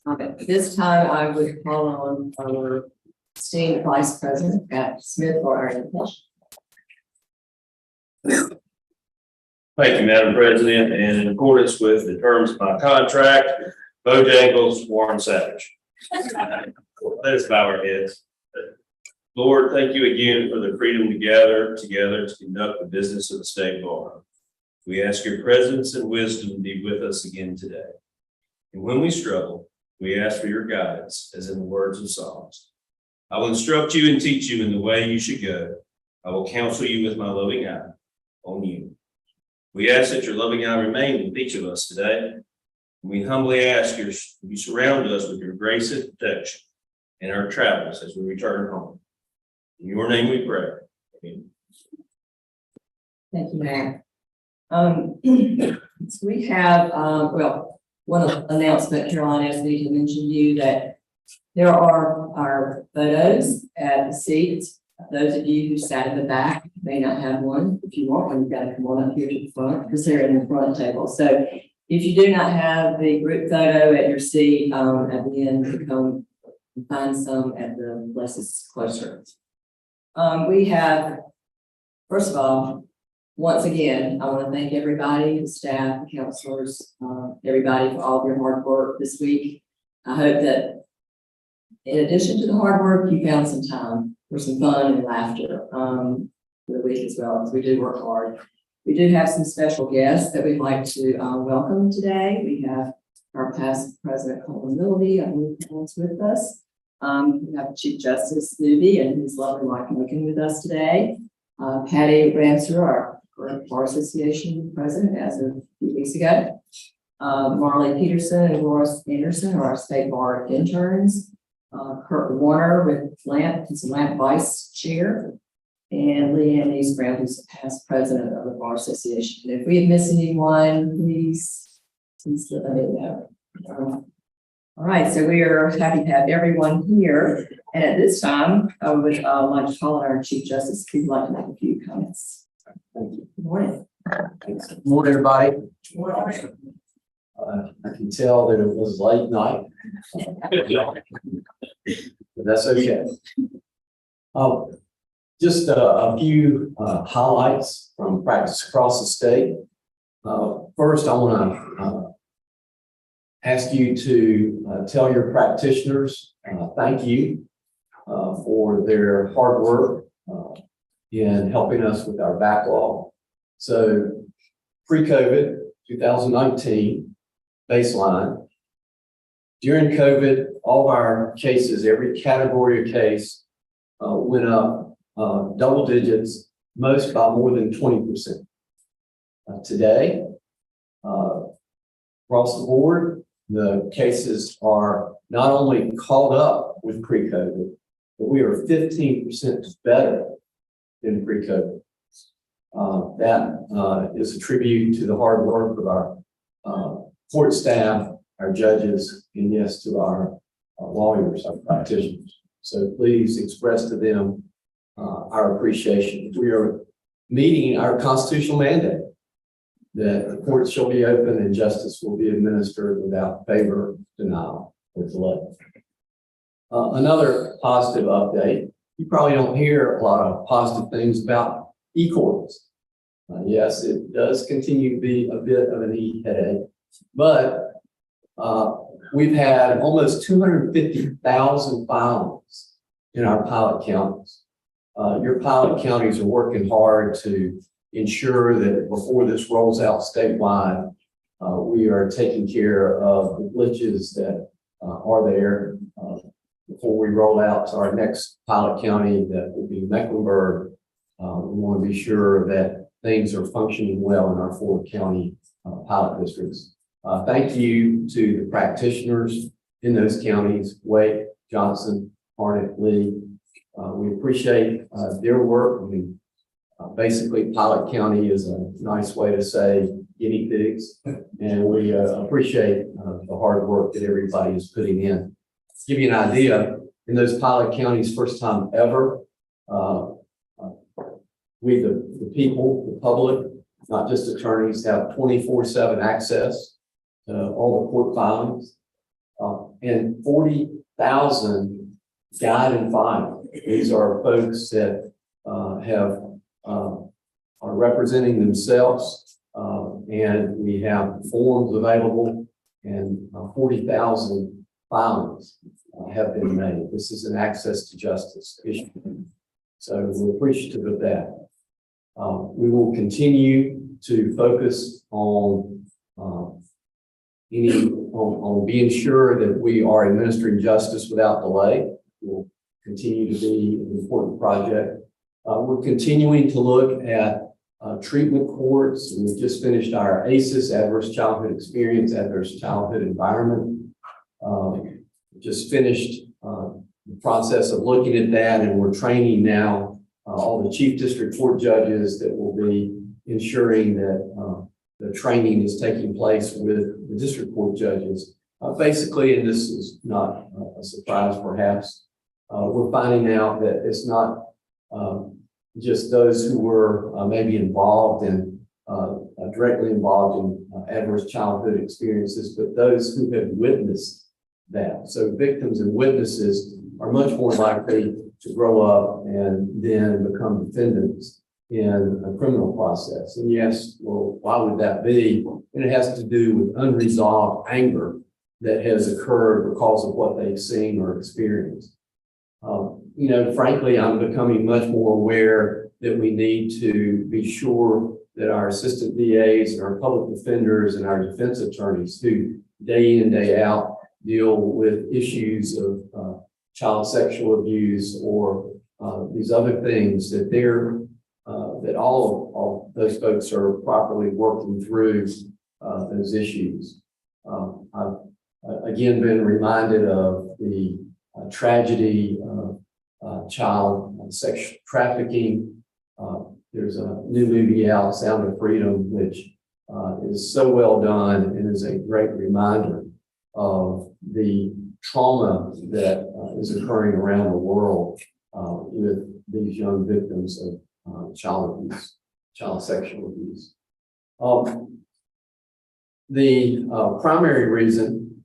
At this time, I would call on our esteemed Vice President, Pat Smith, for our invitation. Thank you, Madam President, and in accordance with the terms of my contract, Bojangles, Warren Savage. Let us bow our heads. Lord, thank you again for the freedom to gather together to conduct the business of the state bar. We ask your presence and wisdom to be with us again today. And when we struggle, we ask for your guidance, as in the words of Psalms. I will instruct you and teach you in the way you should go. I will counsel you with my loving eye on you. We ask that your loving eye remain with each of us today. We humbly ask you surround us with your grace and protection in our travels as we return home. In your name we pray. Amen. Thank you, Mayor. So we have, one announcement, Caroline asked me to mention to you that there are our photos at the seats. Those of you who sat in the back may not have one. If you want one, you've got to come on up here to the front because they're in the front table. So if you do not have the group photo at your seat, at the end, you come and find some at the Blessed Cloister. We have, first of all, once again, I want to thank everybody, the staff, the counselors, everybody for all of your hard work this week. I hope that in addition to the hard work, you found some time for some fun and laughter for the week as well, because we do work hard. We do have some special guests that we'd like to welcome today. We have our past President Colin Willoughby, I believe is with us. We have Chief Justice Newby and his lovely wife Lincoln with us today. Patty Ranser, our current Bar Association president as of a few weeks ago. Marley Peterson and Laura Anderson are our state bar interns. Kurt Warner with Lamp, he's a Lamp Vice Chair. And Leanne Eastbrown, who's the past president of the Bar Association. And if we have missed anyone, please let me know. All right, so we are happy to have everyone here. And at this time, I would like to call on our Chief Justice, who'd like to make a few comments. Thank you. Good morning. Good morning, everybody. I can tell that it was late night, but that's okay. Just a few highlights from practice across the state. First, I want to ask you to tell your practitioners thank you for their hard work in helping us with our backlog. So pre-COVID, 2019 baseline. During COVID, all of our cases, every category of case went up double digits, most by more than 20%. Today, across the board, the cases are not only caught up with pre-COVID, but we are 15% better than pre-COVID. That is a tribute to the hard work of our court staff, our judges, and yes, to our lawyers, our practitioners. So please express to them our appreciation. We are meeting our constitutional mandate that the courts shall be open and justice will be administered without favor, denial, or delay. Another positive update. You probably don't hear a lot of positive things about e-courts. Yes, it does continue to be a bit of an e-headache, but we've had almost 250,000 filings in our pilot counties. Your pilot counties are working hard to ensure that before this rolls out statewide, we are taking care of the glitches that are there before we roll out to our next pilot county that will be Mecklenburg. We want to be sure that things are functioning well in our 4 county pilot districts. Thank you to the practitioners in those counties, Wake, Johnson, Harnett, Lee. We appreciate their work. I mean, basically, pilot county is a nice way to say guinea pigs, and we appreciate the hard work that everybody is putting in. To give you an idea, in those pilot counties, first time ever, we, the people, the public, not just attorneys, have 24/7 access to all the court filings. and 40,000 guide and file. These are folks that are representing themselves, and we have forms available, and 40,000 filings have been made. This is an access to justice issue. So we're appreciative of that. We will continue to focus on being sure that we are administering justice without delay. Will continue to be an important project. We're continuing to look at treatment courts. We just finished our ACEs, Adverse Childhood Experience, Adverse Childhood Environment. Just finished the process of looking at that, and we're training now all the chief district court judges that will be ensuring that the training is taking place with the district court judges. Basically, and this is not a surprise perhaps, we're finding out that it's not just those who were maybe involved in directly involved in adverse childhood experiences, but those who have witnessed that. So victims and witnesses are much more likely to grow up and then become defendants in a criminal process. And yes, well, why would that be? And it has to do with unresolved anger that has occurred because of what they've seen or experienced. Frankly, I'm becoming much more aware that we need to be sure that our assistant DAs and our public defenders and our defense attorneys who day in, day out deal with issues of child sexual abuse or these other things, that that all of those folks are properly working through those issues. I've again been reminded of the tragedy of child sexual trafficking. There's a new movie out, Sound of Freedom, which is so well done and is a great reminder of the trauma that is occurring around the world with these young victims of child abuse, child sexual abuse. The primary reason,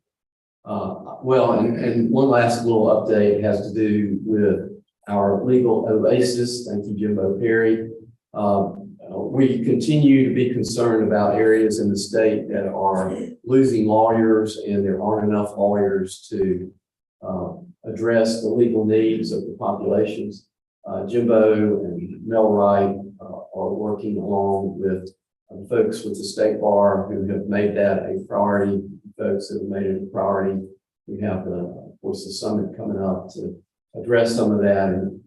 and one last little update has to do with our legal oasis. Thank you, Jimbo Perry. We continue to be concerned about areas in the state that are losing lawyers, and there aren't enough lawyers to address the legal needs of the populations. Jimbo and Mel Wright are working along with folks with the state bar who have made that a priority, folks that have made it a priority. We have, of course, the summit coming up to address some of that, and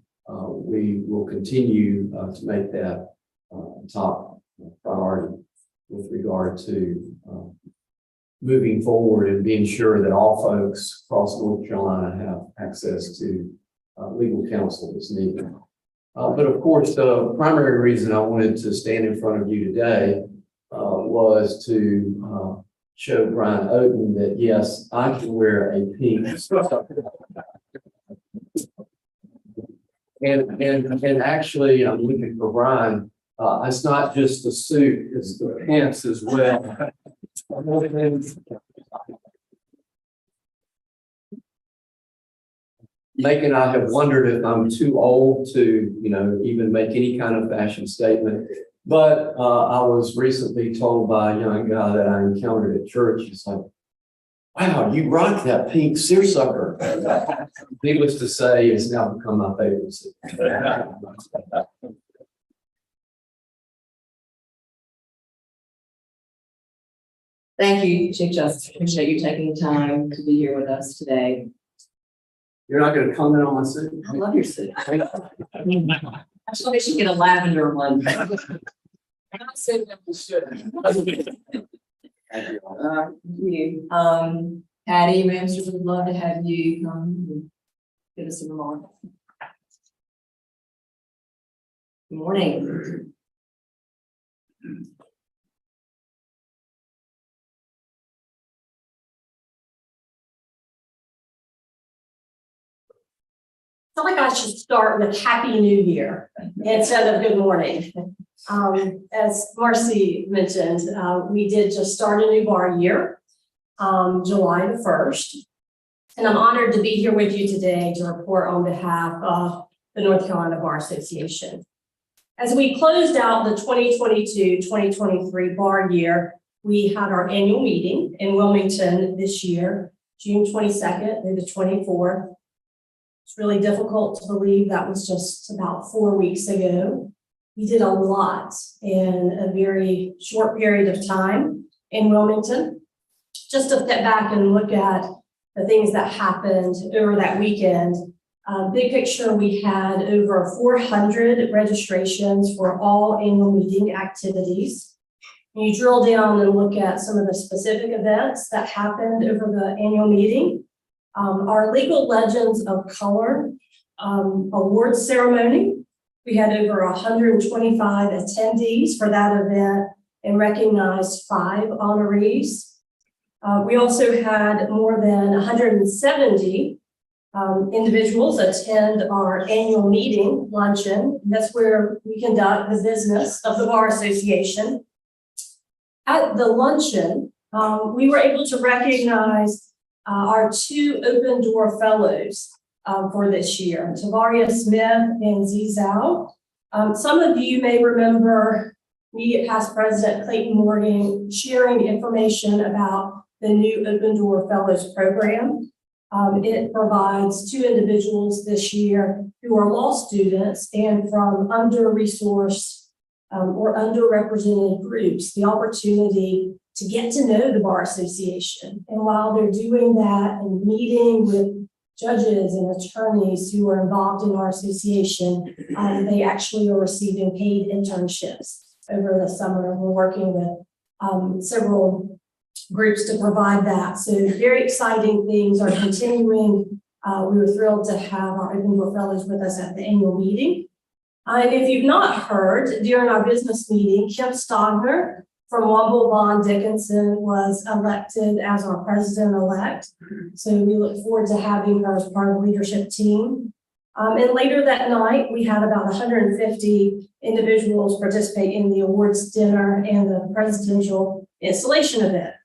we will continue to make that top priority with regard to moving forward and being sure that all folks across North Carolina have access to legal counsel as needed. But of course, the primary reason I wanted to stand in front of you today was to show Brian Oden that yes, I can wear a pink and actually I'm looking for Brian. It's not just the suit, it's the pants as well. Mike and I have wondered if I'm too old to, even make any kind of fashion statement. But I was recently told by a young guy that I encountered at church, he's like, wow, you rock that pink seersucker. Needless to say, it's now become my favorite suit. Thank you, Chief Justice. Appreciate you taking the time to be here with us today. You're not going to comment on my suit? I love your suit. I actually should get a lavender one. Thank you. Patty, Ramsey, would love to have you come and give us a remark. Good morning. I feel like I should start with Happy New Year instead of good morning. As Marcy mentioned, we did just start a new bar year, July the 1st. And I'm honored to be here with you today to report on behalf of the North Carolina Bar Association. As we closed out the 2022-2023 bar year, we had our annual meeting in Wilmington this year, June 22nd through the 24th. It's really difficult to believe that was just about 4 weeks ago. We did a lot in a very short period of time in Wilmington. Just to step back and look at the things that happened over that weekend, big picture, we had over 400 registrations for all annual meeting activities. When you drill down and look at some of the specific events that happened over the annual meeting, our Legal Legends of Color awards ceremony. We had over 125 attendees for that event and recognized 5 honorees. We also had more than 170 individuals attend our annual meeting luncheon. That's where we conduct the business of the Bar Association. At the luncheon, we were able to recognize our 2 Open Door Fellows for this year, Tavaria Smith and Z Zhao. Some of you may remember immediate past President Clayton Morgan sharing information about the new Open Door Fellows program. It provides 2 individuals this year who are law students and from under-resourced or underrepresented groups the opportunity to get to know the Bar Association. And while they're doing that and meeting with judges and attorneys who are involved in our association, they actually are receiving paid internships over the summer. We're working with several groups to provide that. So very exciting things are continuing. We were thrilled to have our Open Door Fellows with us at the annual meeting. And if you've not heard, during our business meeting, Kim Stogner from Womble Bond Dickinson was elected as our president-elect. So we look forward to having her as part of the leadership team. And later that night, we had about 150 individuals participate in the awards dinner and the presidential installation event.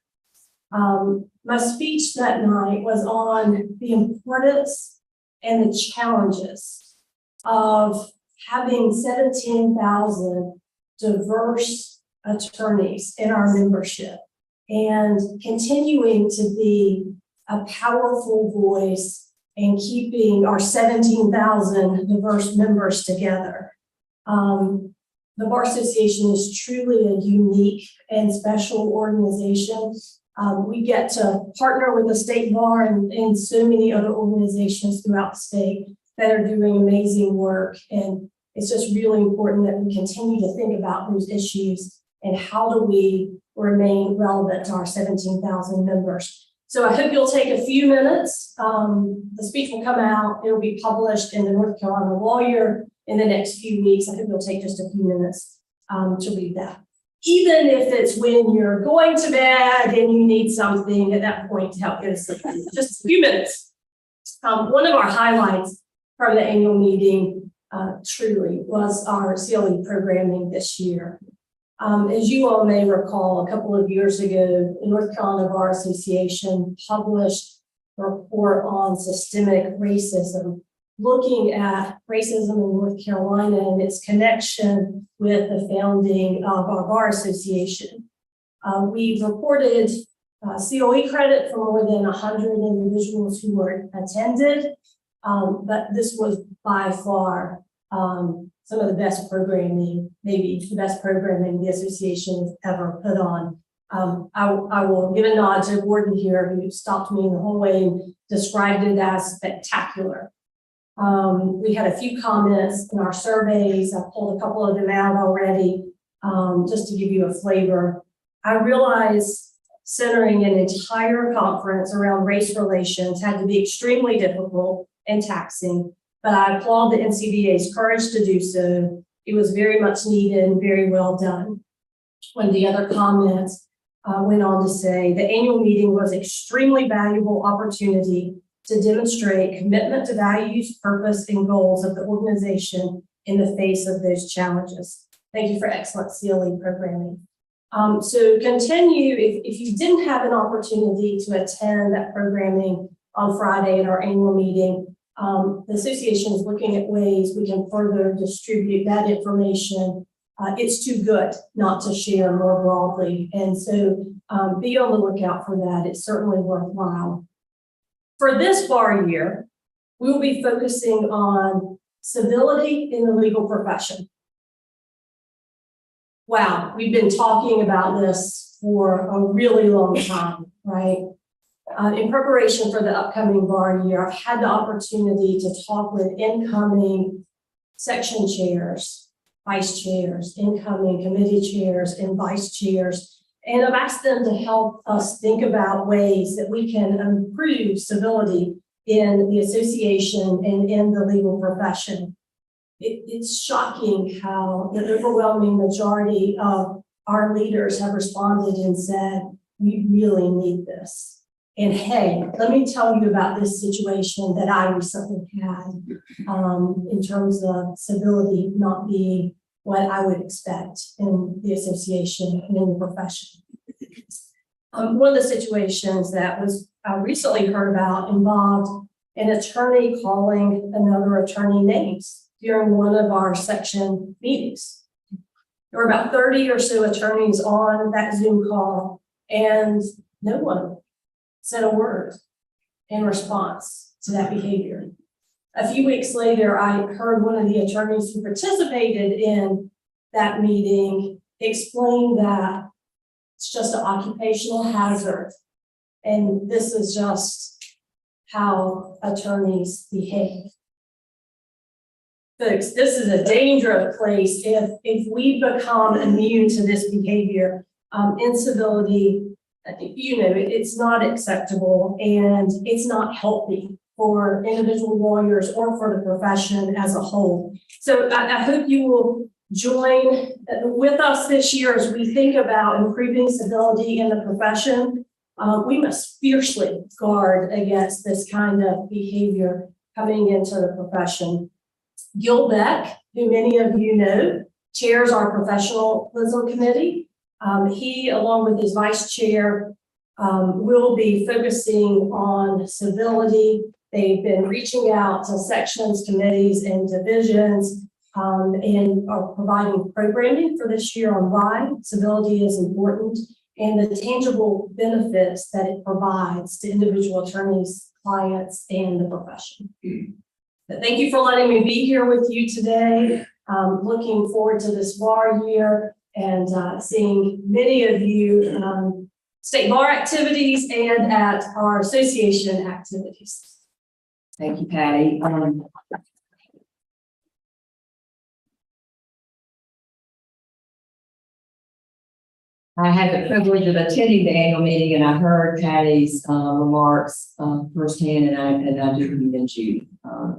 My speech that night was on the importance and the challenges of having 17,000 diverse attorneys in our membership and continuing to be a powerful voice and keeping our 17,000 diverse members together. The Bar Association is truly a unique and special organization. We get to partner with the State Bar and so many other organizations throughout the state that are doing amazing work. And it's just really important that we continue to think about those issues and how do we remain relevant to our 17,000 members. So I hope you'll take a few minutes. The speech will come out. It'll be published in the North Carolina Lawyer in the next few weeks. I hope you'll take just a few minutes to read that. Even if it's when you're going to bed and you need something at that point to help get us sleep, just a few minutes. One of our highlights from the annual meeting truly was our CLE programming this year. As you all may recall, a couple of years ago, the North Carolina Bar Association published a report on systemic racism, looking at racism in North Carolina and its connection with the founding of our Bar Association. We've reported COE credit for more than 100 individuals who were attended, but this was by far some of the best programming, maybe the best programming the association has ever put on. I will give a nod to Gordon here, who stopped me in the hallway and described it as spectacular. We had a few comments in our surveys. I pulled a couple of them out already, just to give you a flavor. I realize centering an entire conference around race relations had to be extremely difficult and taxing, but I applaud the NCBA's courage to do so. It was very much needed and very well done. One of the other comments went on to say, the annual meeting was an extremely valuable opportunity to demonstrate commitment to values, purpose, and goals of the organization in the face of those challenges. Thank you for excellent CLE programming. So continue, if you didn't have an opportunity to attend that programming on Friday at our annual meeting. The association is looking at ways we can further distribute that information. It's too good not to share more broadly. And so be on the lookout for that. It's certainly worthwhile. For this bar year, we will be focusing on civility in the legal profession. Wow, we've been talking about this for a really long time, right? In preparation for the upcoming bar year, I've had the opportunity to talk with incoming section chairs, vice chairs, incoming committee chairs, and vice chairs. And I've asked them to help us think about ways that we can improve civility in the association and in the legal profession. It's shocking how the overwhelming majority of our leaders have responded and said, we really need this. And hey, let me tell you about this situation that I recently had in terms of civility not being what I would expect in the association and in the profession. One of the situations that was recently heard about involved an attorney calling another attorney names during one of our section meetings. There were about 30 or so attorneys on that Zoom call, and no one said a word in response to that behavior. A few weeks later, I heard one of the attorneys who participated in that meeting explain that it's just an occupational hazard, and this is just how attorneys behave. Folks, this is a dangerous place if we become immune to this behavior. Incivility, it's not acceptable, and it's not healthy for individual lawyers or for the profession as a whole. So I hope you will join with us this year as we think about improving civility in the profession. We must fiercely guard against this kind of behavior coming into the profession. Gil Beck, who many of you know, chairs our professionalism committee. He, along with his vice chair, will be focusing on civility. They've been reaching out to sections, committees, and divisions, and are providing programming for this year on why civility is important and the tangible benefits that it provides to individual attorneys, clients, and the profession. But thank you for letting me be here with you today. Looking forward to this bar year and seeing many of you state bar activities and at our association activities. Thank you, Patty. I had the privilege of attending the annual meeting, and I heard Patty's remarks firsthand, and I do commend you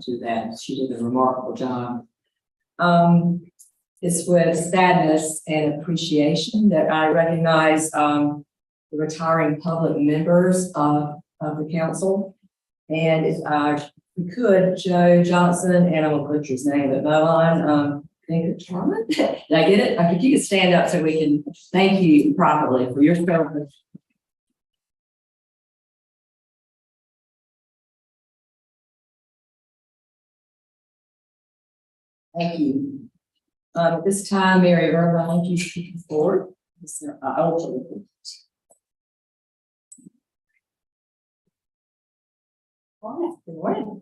to that. She did a remarkable job. It's with sadness and appreciation that I recognize the retiring public members of the council. And if we could, Joe Johnson, and I'm going to butcher his name, but Mohan, Charmin? Did I get it? If you could stand up so we can thank you properly for your service. Thank you. At this time, Mary Irvine, you speak forward. Good morning.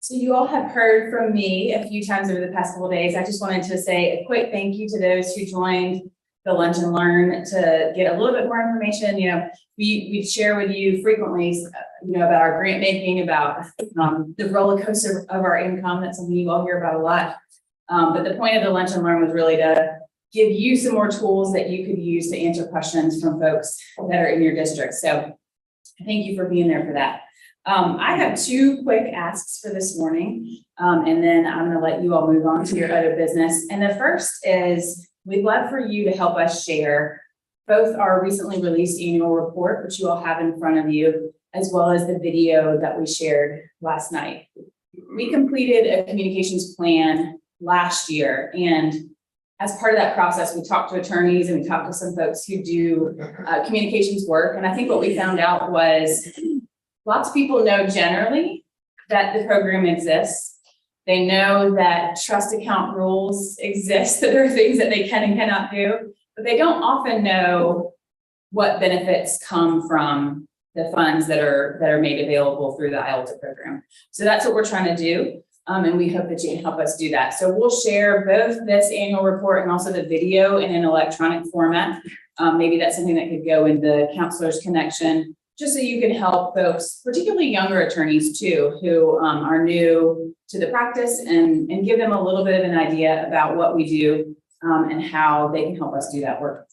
So you all have heard from me a few times over the past couple of days. I just wanted to say a quick thank you to those who joined the Lunch and Learn to get a little bit more information. You know, we share with you frequently, about our grant making, about the roller coaster of our income. That's something you all hear about a lot. But the point of the Lunch and Learn was really to give you some more tools that you could use to answer questions from folks that are in your district. So thank you for being there for that. I have two quick asks for this morning, and then I'm going to let you all move on to your other business. And the first is we'd love for you to help us share both our recently released annual report, which you all have in front of you, as well as the video that we shared last night. We completed a communications plan last year, and as part of that process, we talked to attorneys and we talked to some folks who do communications work. And I think what we found out was lots of people know generally that the program exists. They know that trust account rules exist, that there are things that they can and cannot do, but they don't often know what benefits come from the funds that are made available through the IALTA program. So that's what we're trying to do. And we hope that you can help us do that. So we'll share both this annual report and also the video in an electronic format. Maybe that's something that could go in the Counselor's Connection, just so you can help folks, particularly younger attorneys too, who are new to the practice and give them a little bit of an idea about what we do and how they can help us do that work.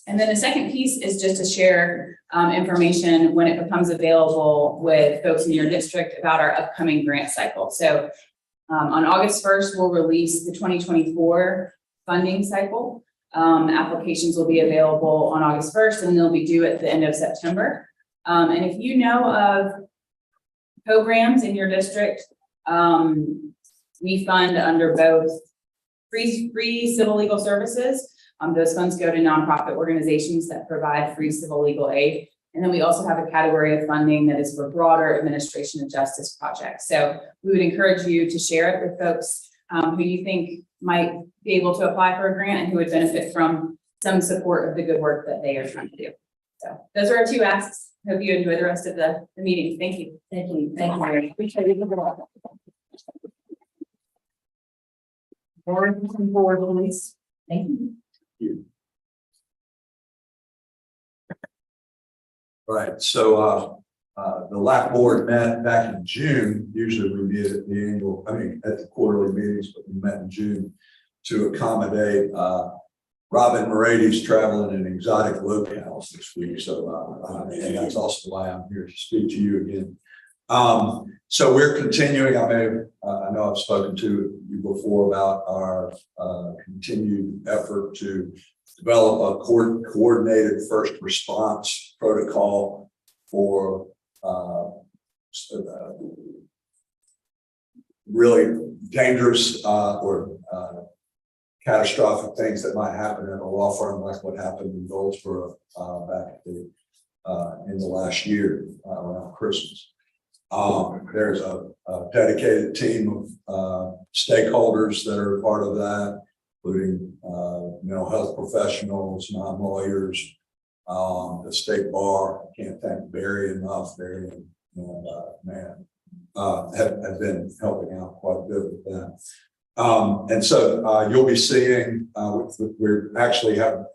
And then the second piece is just to share information when it becomes available with folks in your district about our upcoming grant cycle. So on August 1st, we'll release the 2024 funding cycle. Applications will be available on August 1st and they'll be due at the end of September. And if you know of programs in your district, we fund under both free civil legal services. Those funds go to nonprofit organizations that provide free civil legal aid. And then we also have a category of funding that is for broader administration of justice projects. So we would encourage you to share it with folks who you think might be able to apply for a grant and who would benefit from some support of the good work that they are trying to do. So those are our two asks. Hope you enjoy the rest of the meeting. Thank you. Thank you. Thank you, Mary. Appreciate it. Board, come forward, please. Thank you. Right, so the LAP board met back in June. Usually we meet at the quarterly meetings, but we met in June to accommodate Robin Moretti's traveling in exotic locales this week. So and that's also why I'm here to speak to you again. So we're continuing. I know I've spoken to you before about our continued effort to develop a coordinated first response protocol for really dangerous or catastrophic things that might happen in a law firm, like what happened in Goldsboro back in the last year around Christmas. There's a dedicated team of stakeholders that are part of that, including mental health professionals, non-lawyers, the state bar. I can't thank Barry enough. Barry and man have been helping out quite a bit with that. And so you'll be seeing, we actually have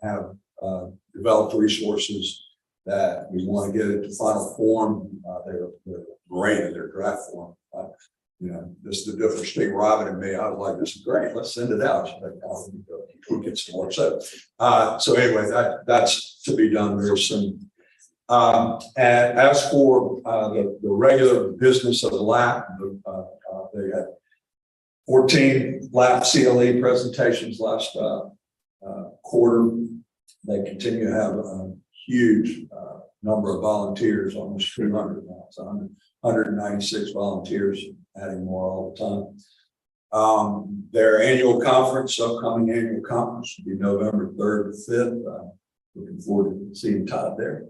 developed resources that we want to get into final form. They're great in their draft form. This is the difference between Robin and me. I was like, this is great. Let's send it out. She's like, oh, we get some more. So anyway, that's to be done very soon. And as for the regular business of the LAP, they had 14 LAP CLE presentations last quarter. They continue to have a huge number of volunteers, almost 200 now. It's 196 volunteers, adding more all the time. Their upcoming annual conference will be November 3rd to 5th. Looking forward to seeing Todd there.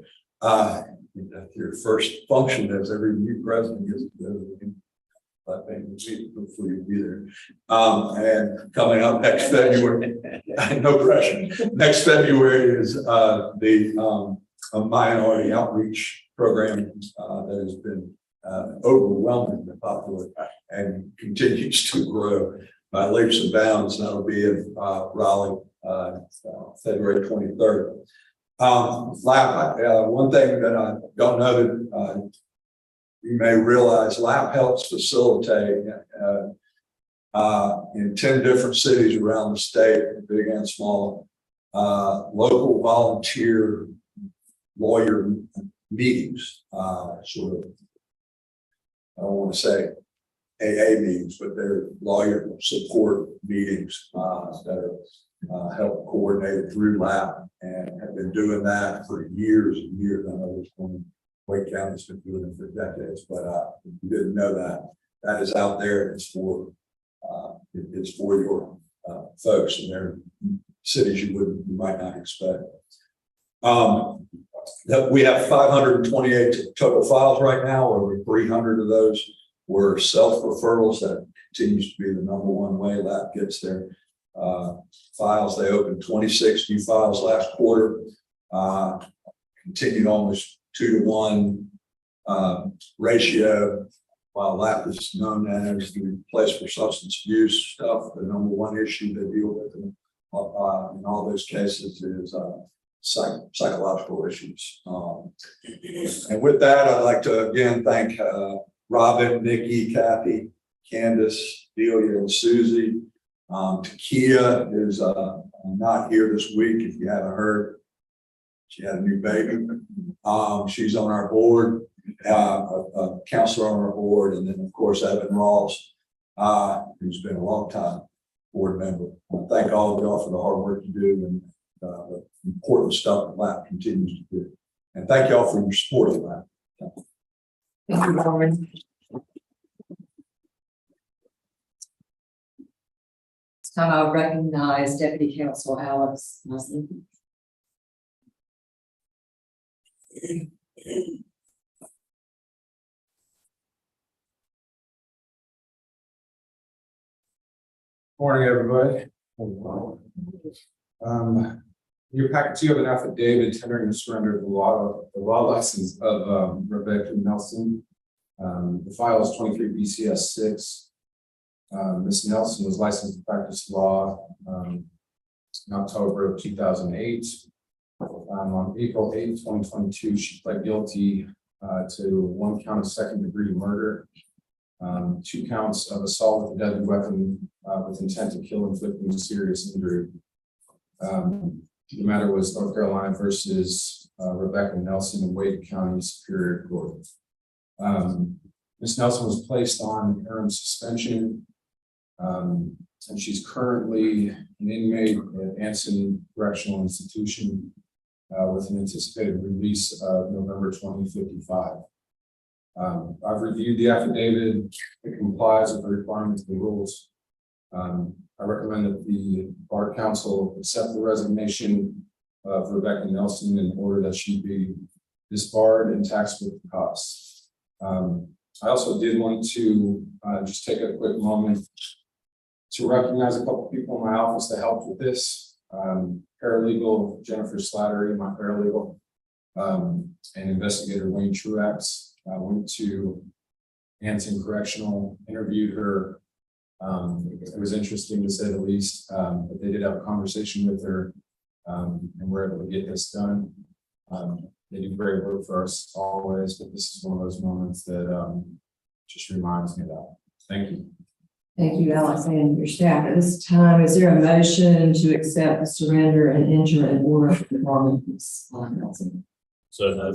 Your first function as every new president gets to go. Hopefully you'll be there. And coming up next February, no pressure. Next February is the minority outreach program that has been overwhelmingly popular and continues to grow by leaps and bounds. That'll be in Raleigh, February 23rd. LAP, one thing that I don't know that you may realize, LAP helps facilitate in 10 different cities around the state, big and small, local volunteer lawyer meetings, sort of, I don't want to say AA meetings, but they're lawyer support meetings that are helped coordinated through LAP and have been doing that for years and years. I know there's one Wake County's been doing it for decades, but if you didn't know that, that is out there. It's for your folks, and they're cities you might not expect. That we have 528 total files right now. Over 300 of those were self-referrals. That continues to be the number one way LAP gets their files. They opened 26 new files last quarter, continued almost 2-to-1 ratio. While LAP is known as the place for substance abuse stuff, the number one issue they deal with in all those cases is psychological issues. And with that, I'd like to again thank Robin, Nikki, Kathy, Candace, Delia, and Susie. Takia is not here this week. If you haven't heard, she had a new baby. She's on our board, a counselor on our board, and then of course Evan Rawls, who's been a long time board member. Thank all of y'all for the hard work you do and the important stuff that LAP continues to do. And thank y'all for your support of LAP. Thank you, Lauren. It's time I recognize Deputy Counsel Alex Muslim. Morning, everybody. Your packet, you have an affidavit tendering the surrender of the law license of Rebecca Nelson. The file is 23 BCS 6. Ms. Nelson was licensed to practice law in October of 2008. On April 8, 2022, she pled guilty to 1 count of second-degree murder, 2 counts of assault with a deadly weapon with intent to kill, inflicting serious injury. The matter was North Carolina versus Rebecca Nelson in Wade County Superior Court. Ms. Nelson was placed on interim suspension, and she's currently an inmate at Anson Correctional Institution with an anticipated release of November 2055. I've reviewed the affidavit. It complies with the requirements of the rules. I recommend that the Bar Council accept the resignation of Rebecca Nelson in order that she be disbarred and taxed with the costs. I also did want to just take a quick moment to recognize a couple of people in my office that helped with this. Paralegal Jennifer Slattery, my paralegal, and investigator Wayne Truax. I went to Anson Correctional, interviewed her. It was interesting to say the least, but they did have a conversation with her, and we're able to get this done. They do great work for us always, but this is one of those moments that just reminds me of that. Thank you. Thank you, Alex, and your staff. At this time, is there a motion to accept the surrender and enter an order of the Department? So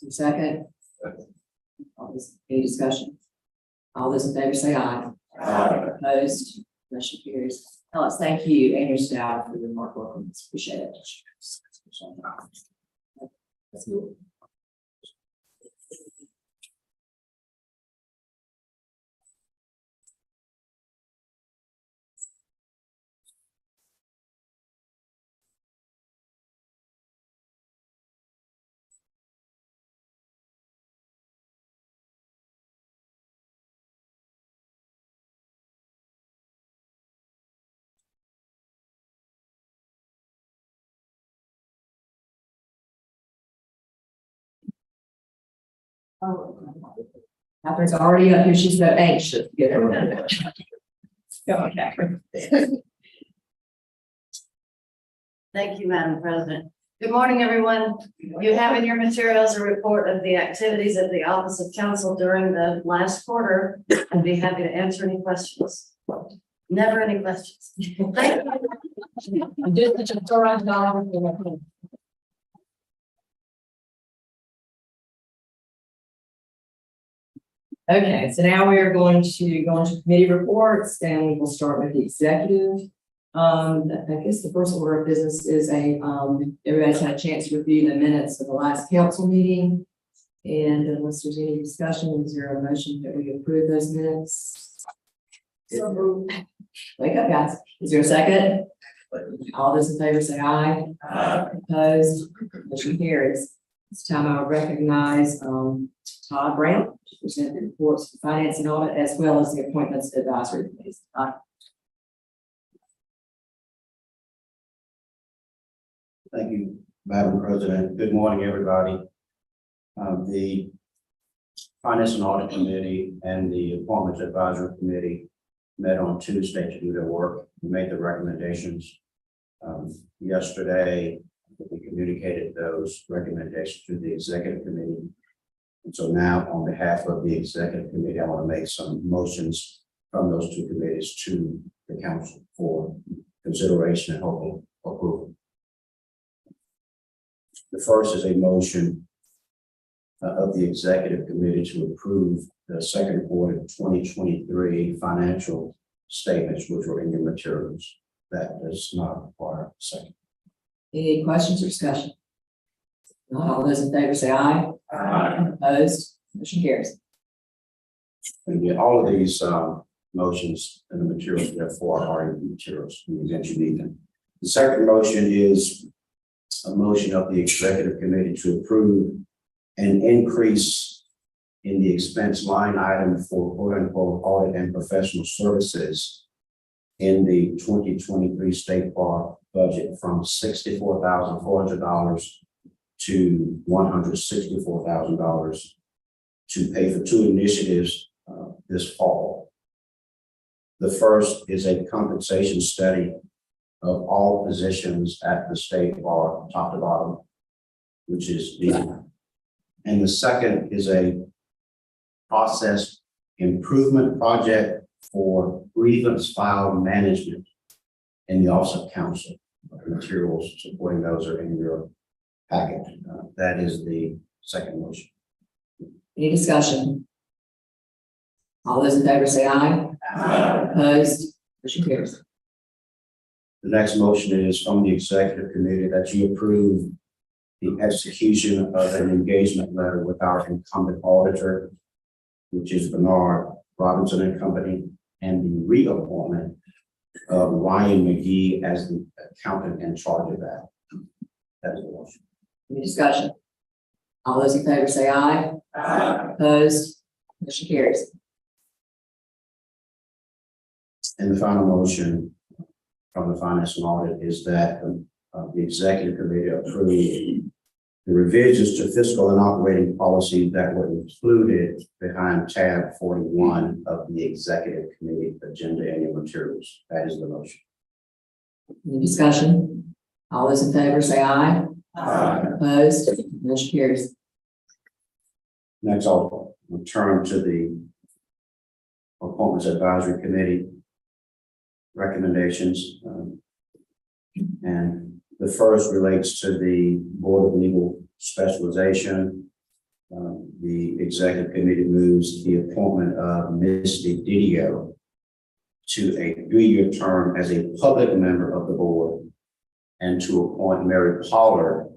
Second. Any discussion? All those in favor say aye. Opposed? Motion carries. Alex, thank you and your staff for your hard work on this. Appreciate it. Let's move. Catherine's already up here. She's so anxious to get her done. Go on, Catherine. Thank you, Madam President. Good morning, everyone. You have in your materials a report of the activities of the Office of Counsel during the last quarter. I'd be happy to answer any questions. Never any questions. Thank you. Okay, so now we are going to go into committee reports, and we'll start with the executive. I guess the first order of business is everybody's had a chance to review the minutes of the last council meeting. And unless there's any discussion, is there a motion that we approve those minutes? So moved. Wake up, guys. Is there a second? All those in favor say aye. Opposed, motion carries. This time I'll recognize, Todd Brown to present the reports for finance and audit as well as the appointments to advisory committees. Thank you, Madam President. Good morning, everybody. The Finance and Audit Committee and the Appointments Advisory Committee met on Tuesday to do their work. We made the recommendations. Yesterday, we communicated those recommendations to the Executive Committee. And so now, on behalf of the Executive Committee, I want to make some motions from those two committees to the council for consideration and hopeful approval. The first is a motion of the Executive Committee to approve the second quarter 2023 financial statements, which were in your materials. That does not require a second. Any questions or discussion? Not all those in favor say aye. Opposed, motion carries. And yet all of these motions and the materials, therefore, are in the materials in the event you need them. The second motion is a motion of the Executive Committee to approve an increase in the expense line item for quote unquote audit and professional services in the 2023 State Bar budget from $64,400 to $164,000 to pay for two initiatives this fall. The first is a compensation study of all positions at the State Bar, top to bottom, which is the, and the second is a process improvement project for grievance file management in the Office of Counsel. The materials supporting those are in your packet. That is the second motion. Any discussion? All those in favor say aye. Opposed, motion carries. The next motion is from the Executive Committee that you approve the execution of an engagement letter with our incumbent auditor, which is Bernard Robinson and Company, and the reappointment of Ryan McGee as the accountant in charge of that. That is the motion. Any discussion? All those in favor say aye. Opposed, motion carries. And the final motion from the Finance and Audit is that the Executive Committee approve the revisions to fiscal and operating policies that were included behind tab 41 of the Executive Committee agenda and your materials. That is the motion. Any discussion? All those in favor say aye. Opposed, motion carries. Next, I'll return to the Appointments Advisory Committee recommendations. And the first relates to the Board of Legal Specialization. The Executive Committee moves the appointment of Misty Didio to a 3-year term as a public member of the board and to appoint Mary Pollard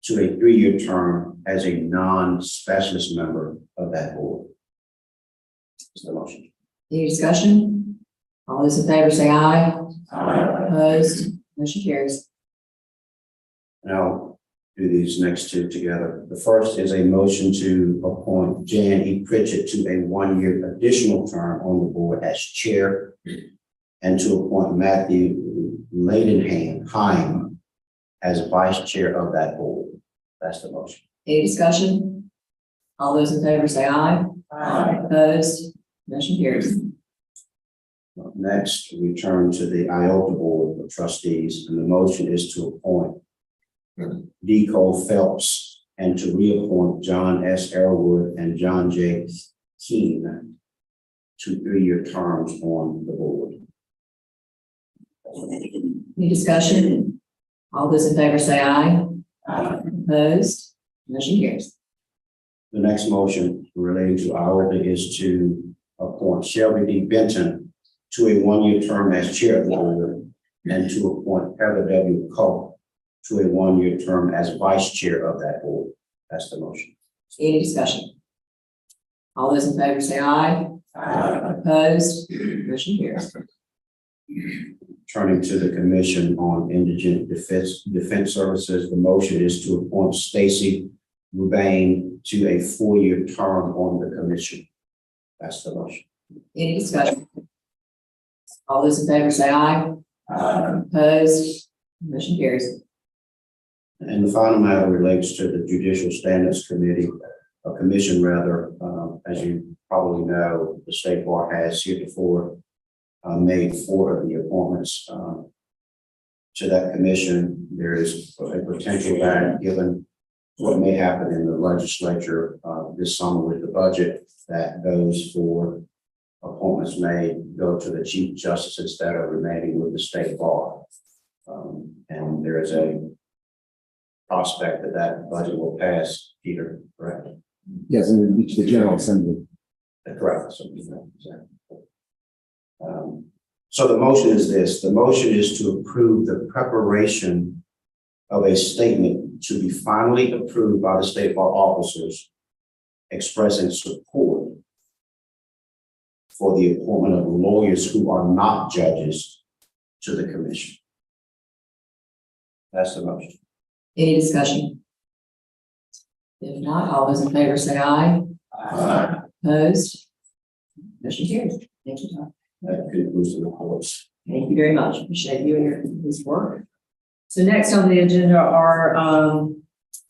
to a 3-year term as a non-specialist member of that board. Is the motion. Any discussion? All those in favor say aye. Opposed, motion carries. And I'll do these next two together. The first is a motion to appoint Jan E. Pritchett to a 1-year additional term on the board as chair and to appoint Matthew Ladenheim as vice chair of that board. That's the motion. Any discussion? All those in favor say aye. Opposed, motion carries. Next, we turn to the IOTA Board of Trustees, and the motion is to appoint D. Cole Phelps and to reappoint John S. Arrowood and John J. Keene to 3-year terms on the board. Any discussion? All those in favor say aye. Opposed, motion carries. The next motion relating to IOTA is to appoint Shelby D. Benton to a 1-year term as chair of the board and to appoint Heather W. Coe to a 1-year term as vice chair of that board. That's the motion. Any discussion? All those in favor say aye. Opposed, motion carries. Turning to the Commission on Indigent Defense Services, the motion is to appoint Stacy Rubain to a 4-year term on the commission. That's the motion. Any discussion? All those in favor say aye. Opposed? Motion carries. And the final matter relates to the Judicial Standards Committee, a commission rather. As you probably know, the State Bar has heretofore made 4 of the appointments to that commission. There is a potential that, given what may happen in the legislature this summer with the budget, that those 4 appointments may go to the chief justices that are remaining with the State Bar. And there is a prospect that that budget will pass, Peter, correct? Yes, and it reached the General Assembly. Correct. So the motion is this: the motion is to approve the preparation of a statement to be finally approved by the State Bar officers expressing support for the appointment of lawyers who are not judges to the commission. That's the motion. Any discussion? If not, all those in favor say aye. Opposed? Motion carries. Thank you, Tom. That concludes the reports. Thank you very much. Appreciate you and your his work. So next on the agenda are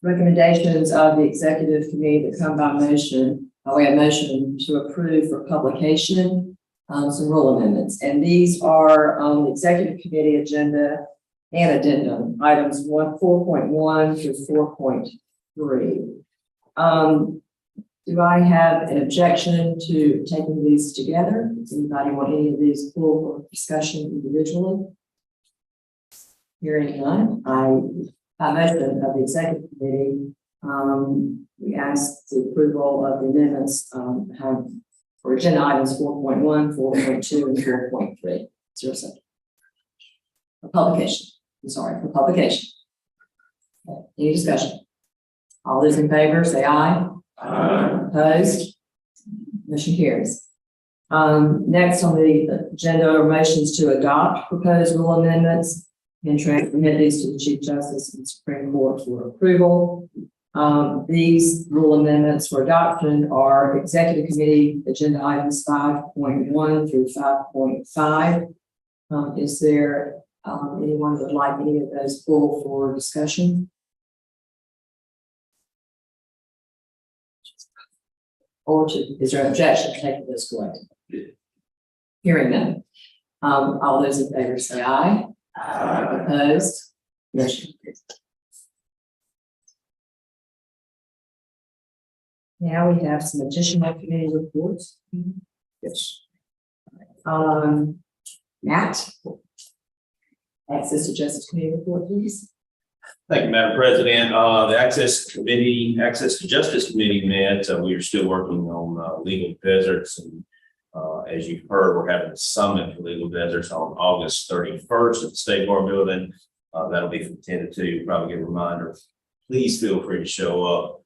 recommendations of the executive committee that come by motion. We have motion to approve for publication some rule amendments, and these are on the executive committee agenda and addendum items 4.1 through 4.3. Do I have an objection to taking these together? Does anybody want any of these pulled for discussion individually? Hearing none, by motion of the executive committee, we ask the approval of the amendments for agenda items 4.1, 4.2, and 4.3. Zero second. For publication. I'm sorry, for publication. Okay. Any discussion? All those in favor say aye. Opposed? Motion carries. Next on the agenda are motions to adopt proposed rule amendments and transmit these to the Chief Justice and Supreme Court for approval. These rule amendments for adoption are Executive Committee Agenda Items 5.1 through 5.5. Is there anyone that would like any of those pulled for discussion? Or is there an objection to taking this collectively? Hearing none. All those in favor say aye. Opposed? Motion carries. Now we have some additional committee reports. Yes. Matt. Access to Justice Committee report, please. Thank you, Madam President. The Access to Justice Committee met. We are still working on legal deserts, and as you've heard, we're having a summit for legal deserts on August 31st at the State Bar Building. That'll be from 10 to 2. You'll probably get a reminder. Please feel free to show up.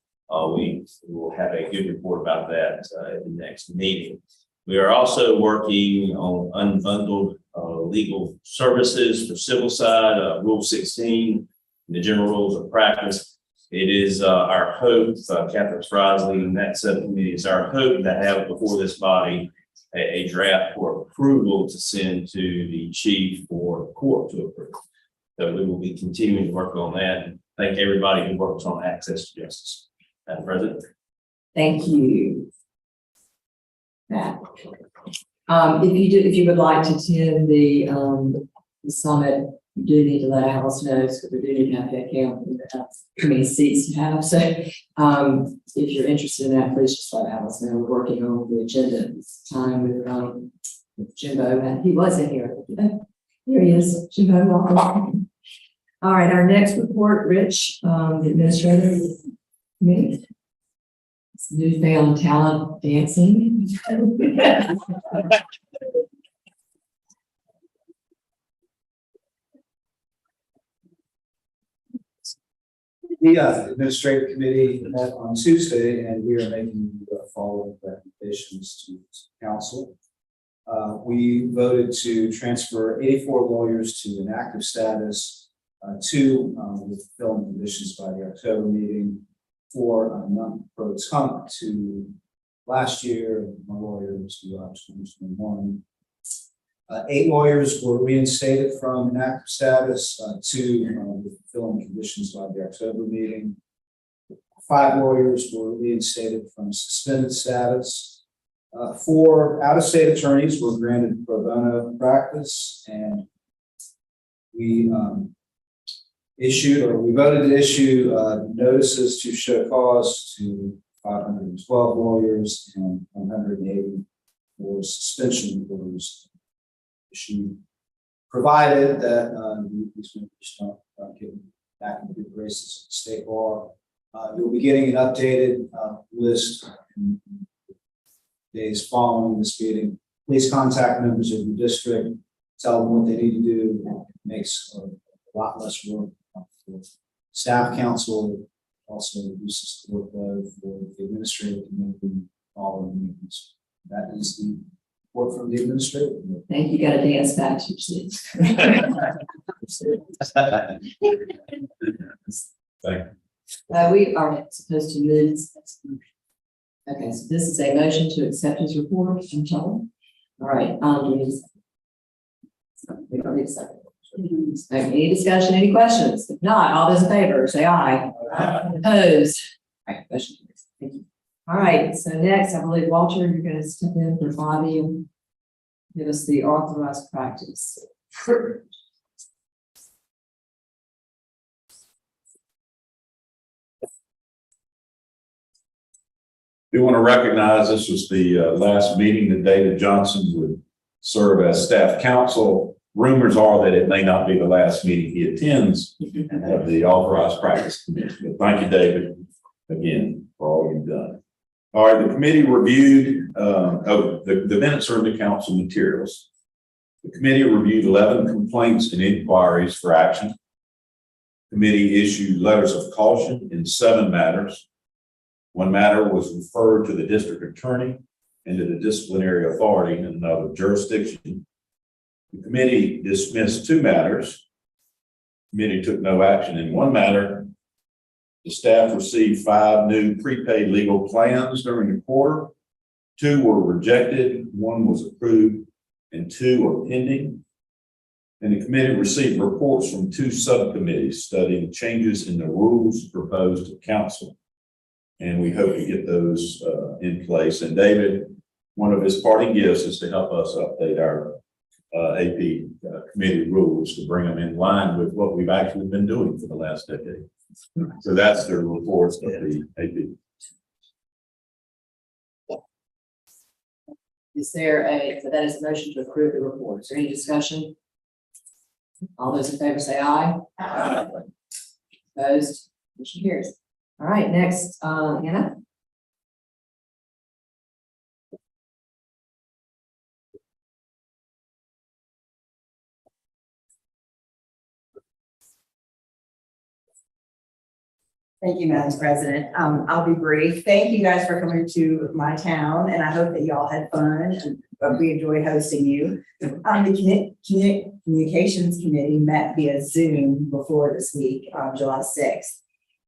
We will have a good report about that at the next meeting. We are also working on unbundled legal services for civil side, Rule 16. The general rules of practice. It is our hope, Catherine Frisley and that subcommittee is our hope to have before this body a draft for approval to send to the chief for court to approve. So we will be continuing to work on that. And thank everybody who works on access to justice. Madam President. Thank you. Matt. If you would like to attend the summit, you do need to let Alice know, because we do need to have that count how many seats to have. So if you're interested in that, please just let Alice know. We're working on the agenda at this time with Jimbo, and he was in here. Here he is, Jimbo, welcome. All right, our next report, Rich, the administrator committee. It's newfound talent dancing. The administrative committee met on Tuesday, and we are making the following recommendations to council. We voted to transfer 84 lawyers to inactive status, two with filling conditions by the October meeting, four non-pro tunc to last year, one lawyer to 2021. 8 lawyers were reinstated from inactive status, two with filling conditions by the October meeting. 5 lawyers were reinstated from suspended status. 4 out-of-state attorneys were granted pro bono practice, and we we voted to issue notices to show cause to 512 lawyers and 180 for suspension orders issued, provided that these members don't get back into the races of the state bar. You'll be getting an updated list in days following this meeting. Please contact members of your district, tell them what they need to do. It makes a lot less work for staff council, also reduces the workload for the administrative committee following meetings. That is the report from the administrator. Thank you, got to dance back to your seats. We are supposed to move. Okay, so this is a motion to accept his report from Tom. All right, we don't need a second. Okay, any discussion, any questions? If not, all those in favor, say aye. Opposed? All right, question carries. Thank you. All right, so next, I believe, Walter, you're going to step in for Bobby and give us the authorized practice. We want to recognize this was the last meeting that David Johnson would serve as staff counsel. Rumors are that it may not be the last meeting he attends of the authorized practice committee. But thank you, David, again, for all you've done. All right, the committee reviewed, the minutes are in the council materials. The committee reviewed 11 complaints and inquiries for action. The committee issued letters of caution in 7 matters. 1 matter was referred to the district attorney and to the disciplinary authority in another jurisdiction. The committee dismissed 2 matters. The committee took no action in 1 matter. The staff received 5 new prepaid legal plans during the quarter. 2 were rejected, 1 was approved, and 2 are pending. And the committee received reports from 2 subcommittees studying changes in the rules proposed to council. And we hope to get those in place. And David, one of his parting gifts is to help us update our AP committee rules to bring them in line with what we've actually been doing for the last decade. So that's the reports of the AP. Is there so that is a motion to approve the report. Is there any discussion? All those in favor say aye. Aye. Opposed? Motion carries. All right, next, Anna. Thank you, Madam President. I'll be brief. Thank you guys for coming to my town, and I hope that y'all had fun and we enjoyed hosting you. The Communications Committee met via Zoom before this week, July 6th.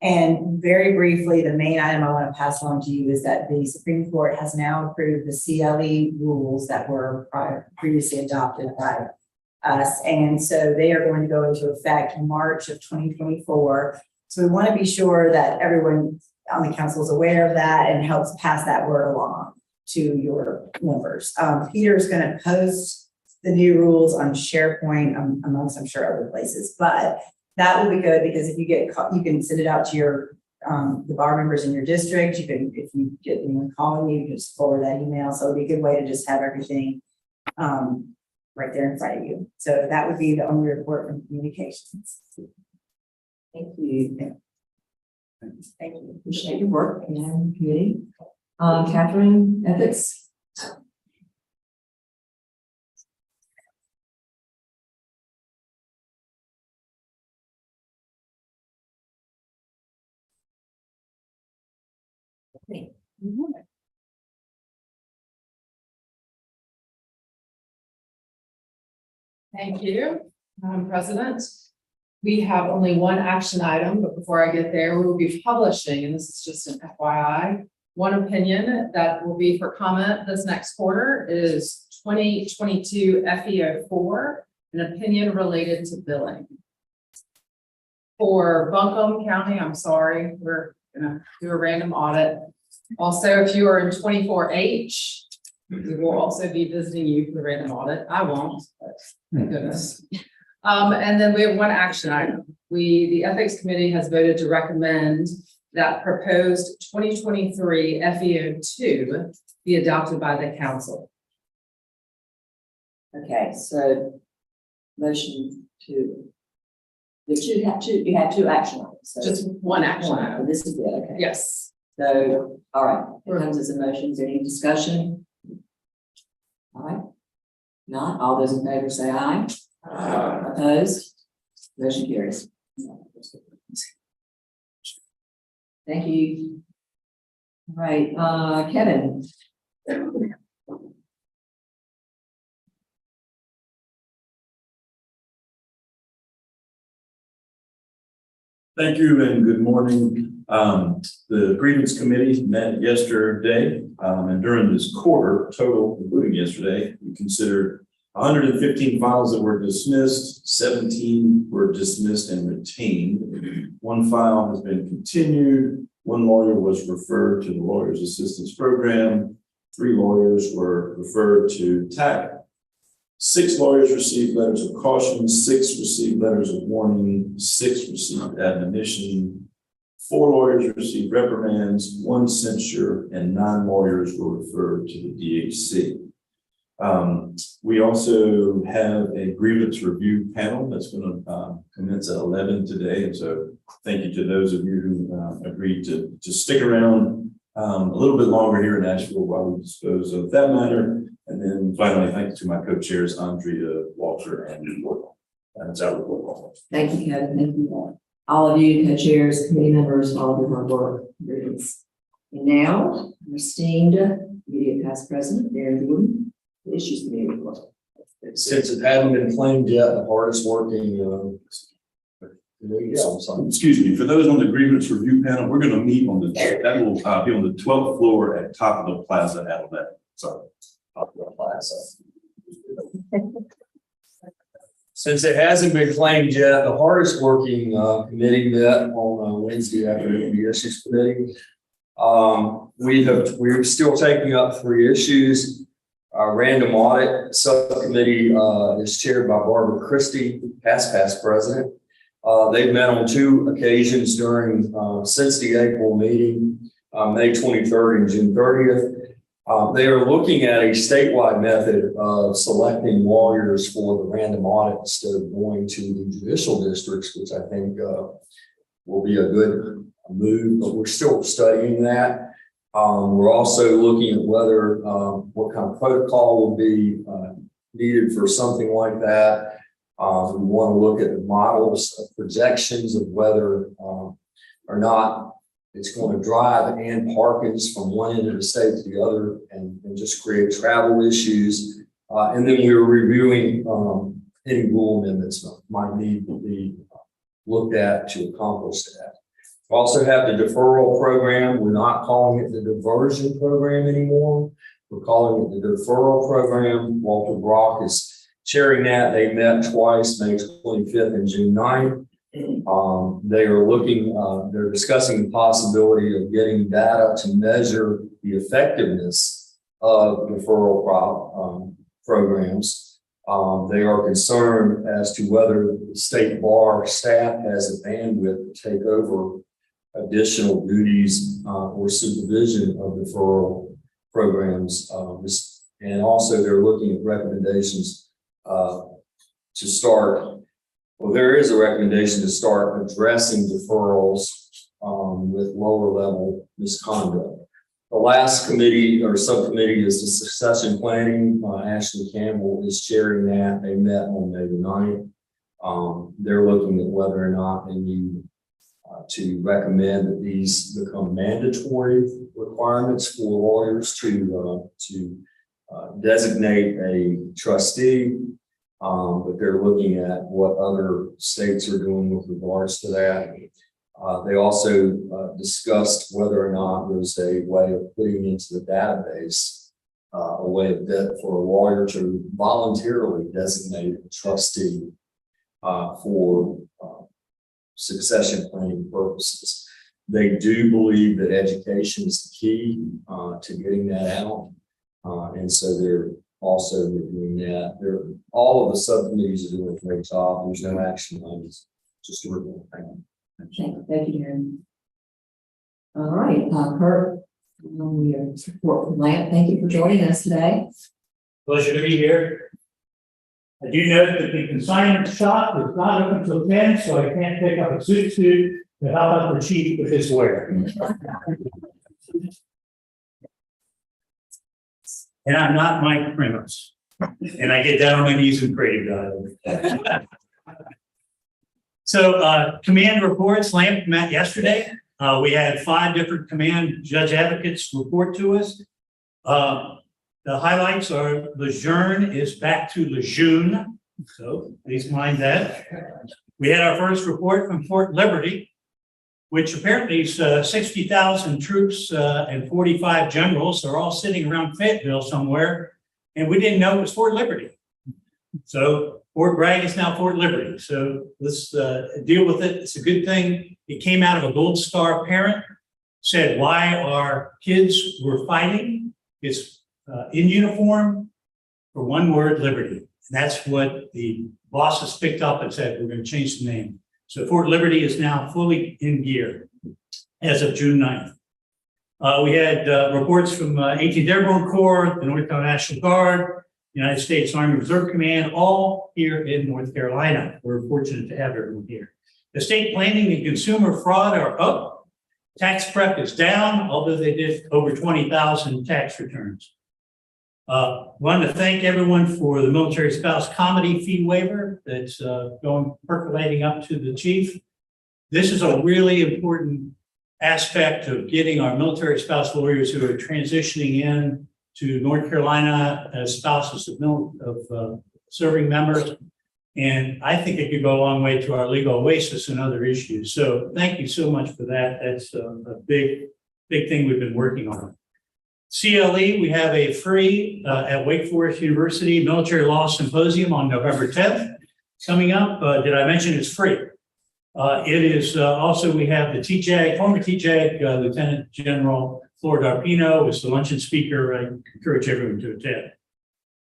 And very briefly, the main item I want to pass on to you is that the Supreme Court has now approved the CLE rules that were previously adopted by us. And so they are going to go into effect in March of 2024. So we want to be sure that everyone on the council is aware of that and helps pass that word along to your members. Peter's going to post the new rules on SharePoint amongst, I'm sure, other places, but that will be good because if you get, you can send it out to your the bar members in your district. You can, if you get anyone calling you, you can just forward that email. So it'll be a good way to just have everything right there in front of you. So that would be the only report from communications. Thank you. Thank you. Appreciate your work and the committee. Catherine, ethics. Okay. Thank you, Madam President. We have only one action item, but before I get there, we will be publishing, and this is just an FYI. One opinion that will be for comment this next quarter is 2022 FEO4, an opinion related to billing. For Buncombe County, I'm sorry, we're gonna do a random audit. Also, if you are in 24H, we will also be visiting you for the random audit. I won't, but thank goodness. And then we have one action item. The Ethics Committee has voted to recommend that proposed 2023 FEO2 be adopted by the council. Okay, so motion to. You have two action items. So Just one action item. This is it, okay. Yes. So, all right, it comes as a motion. Is there any discussion? All right. Not, all those in favor say aye. Opposed? Motion carries. Thank you. All right, Kevin. Thank you and good morning. The grievance committee met yesterday, and during this quarter total, including yesterday, we considered 115 files that were dismissed, 17 were dismissed and retained. One file has been continued. One lawyer was referred to the Lawyers Assistance Program. 3 lawyers were referred to TAC. 6 lawyers received letters of caution, 6 received letters of warning, 6 received admonition, 4 lawyers received reprimands, 1 censure, and 9 lawyers were referred to the DHC. We also have a grievance review panel that's going to commence at 11 today. And so thank you to those of you who agreed to stick around a little bit longer here in Asheville while we dispose of that matter. And then finally, thanks to my co-chairs, Andrea, Walter, and Gordon. That's our report. Thank you, Kevin. Thank you all of you, co-chairs, committee members, all of your hard work. And now, our esteemed immediate past president, Darren Gordon, the issues committee report. Since it hadn't been claimed yet, the hardest working, Excuse me, for those on the grievance review panel, we're going to meet on that will be on the 12th floor at Top of the Plaza at 11. Sorry. Since it hasn't been claimed yet, the hardest working committee met on Wednesday afternoon, the issues committee. We're still taking up 3 issues. Our random audit subcommittee is chaired by Barbara Christie, past president. They've met on 2 occasions since the April meeting, May 23rd and June 30th. They are looking at a statewide method of selecting lawyers for the random audit instead of going to the judicial districts, which I think will be a good move, but we're still studying that. We're also looking at whether what kind of protocol will be needed for something like that. We want to look at the models of projections of whether or not it's going to drive Ann Parkins from one end of the state to the other and just create travel issues. And then we were reviewing any rule amendments that might need to be looked at to accomplish that. We also have the deferral program. We're not calling it the diversion program anymore. We're calling it the deferral program. Walter Brock is chairing that. They met twice, May 25th and June 9th. They are they're discussing the possibility of getting data to measure the effectiveness of deferral programs. They are concerned as to whether the state bar staff has the bandwidth to take over additional duties or supervision of deferral programs. And also they're looking at recommendations to start. Well, there is a recommendation to start addressing deferrals with lower level misconduct. The last committee or subcommittee is the succession planning. Ashley Campbell is chairing that. They met on May the 9th. They're looking at whether or not they need to recommend that these become mandatory requirements for lawyers to designate a trustee But they're looking at what other states are doing with regards to that. They also discussed whether or not there's a way of putting into the database a way of that for a lawyer to voluntarily designate a trustee for succession planning purposes. They do believe that education is the key to getting that out. And so they're also reviewing that. All of the subcommittees are doing a great job. There's no action on this, just a report. Thank you, Darren. All right, Kurt, your support from Lamp, thank you for joining us today. Pleasure to be here. I do note that the consignment shop is not open until 10, so I can't pick up a suit, but how about the chief with his wear? And I'm not Mike Primus, and I get down on my knees and pray to God. So command reports, Lamp met yesterday. We had 5 different command judge advocates report to us. The highlights are Lejeune is back to Lejeune, so please mind that. We had our first report from Fort Liberty, which apparently is 60,000 troops and 45 generals are all sitting around Fayetteville somewhere, and we didn't know it was Fort Liberty. So Fort Bragg is now Fort Liberty. So let's deal with it. It's a good thing. It came out of a Gold Star parent, said why our kids were fighting. It's in uniform for one word, liberty. And that's what the bosses picked up and said, we're going to change the name. So Fort Liberty is now fully in gear as of June 9th. We had reports from 18th Airborne Corps, the North Carolina National Guard, United States Army Reserve Command, all here in North Carolina. We're fortunate to have everyone here. Estate planning and consumer fraud are up. Tax prep is down, although they did over 20,000 tax returns. Want to thank everyone for the military spouse comedy fee waiver that's percolating up to the chief. This is a really important aspect of getting our military spouse lawyers who are transitioning in to North Carolina as spouses of serving members. And I think it could go a long way to our legal oasis and other issues. So thank you so much for that. That's a big thing we've been working on. CLE, we have a free at Wake Forest University Military Law Symposium on November 10th coming up. Did I mention it's free? It is also, we have the TJAG, former TJAG Lieutenant General Florida Arpino is the luncheon speaker. I encourage everyone to attend.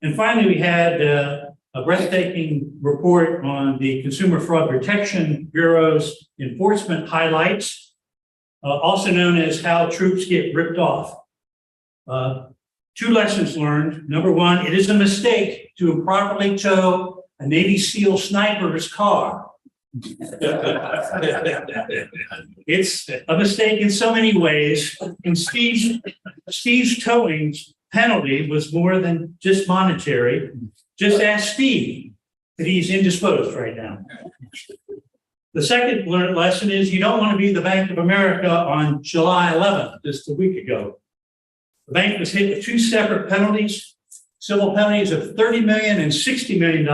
And finally, we had a breathtaking report on the Consumer Fraud Protection Bureau's enforcement highlights, also known as how troops get ripped off. 2 lessons learned. Number 1, it is a mistake to improperly tow a Navy SEAL sniper's car. It's a mistake in so many ways. And Steve's towing penalty was more than just monetary. Just ask Steve that he's indisposed right now. The second lesson is you don't want to be the Bank of America on July 11th, just a week ago. The bank was hit with 2 separate penalties, civil penalties of $30 million and $60 million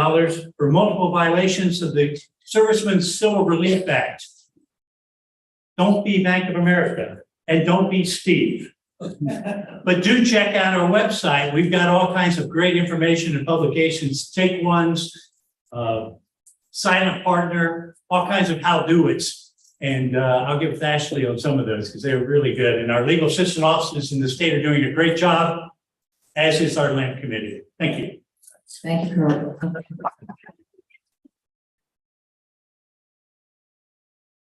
for multiple violations of the Servicemen's Civil Relief Act. Don't be Bank of America and don't be Steve. But do check out our website. We've got all kinds of great information and publications, take ones, silent partner, all kinds of how-do-its. And I'll give Ashley on some of those because they're really good. And our legal assistant offices in the state are doing a great job, as is our LAMP committee. Thank you. Thank you, Kurt.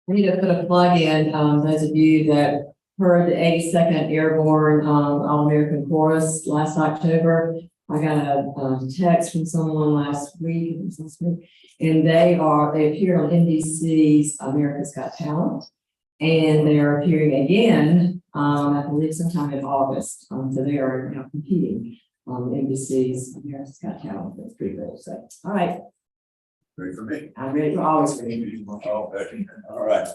I need to put a plug in, those of you that heard the 82nd Airborne All-American Chorus last October. I got a text from someone last week, and they appeared on NBC's America's Got Talent, and they're appearing again, I believe sometime in August. So they are now competing on NBC's America's Got Talent. That's pretty cool. So, all right. Ready for me? I'm ready for always ready. All right.